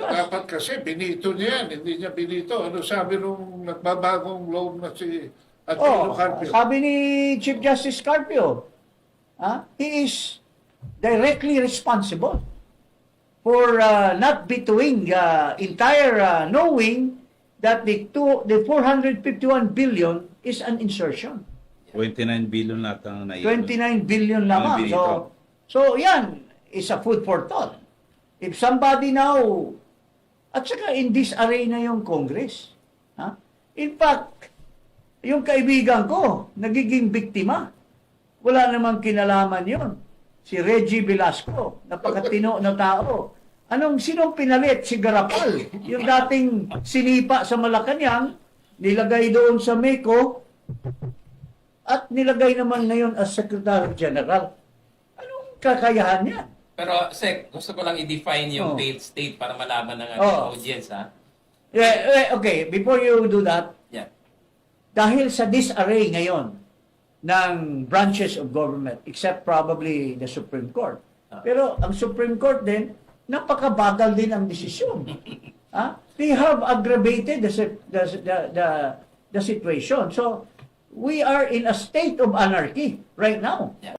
Dapat kasi binito niya yan, hindi niya binito. Ano sabi nung nagbabagong loob na si Atty. Carpio? Sabi ni Chief Justice Carpio, he is directly responsible for not vetoing entire knowing that the 451 billion is an insertion. 29 billion lahat ang naiwan. 29 billion lamang. So yan is a food for thought. If somebody now, at saka in this arena yung Congress. In fact, yung kaibigan ko, nagiging biktima. Wala namang kinalaman yun. Si Reggie Velasco, napakatino na tao. Sinong pinalit? Si Garapal. Yung dating sinipa sa Malacanang, nilagay doon sa MECO, at nilagay naman ngayon as Secretary General. Anong kakayahan niya? Pero, Sec, gusto ko lang i-define yung failed state para malaman ng ating audience, ha? Okay, before you do that, Yeah. dahil sa disarray ngayon ng branches of government, except probably the Supreme Court. Pero ang Supreme Court din, napakabagal din ang desisyon. They have aggravated the situation. So, we are in a state of anarchy right now. Yeah.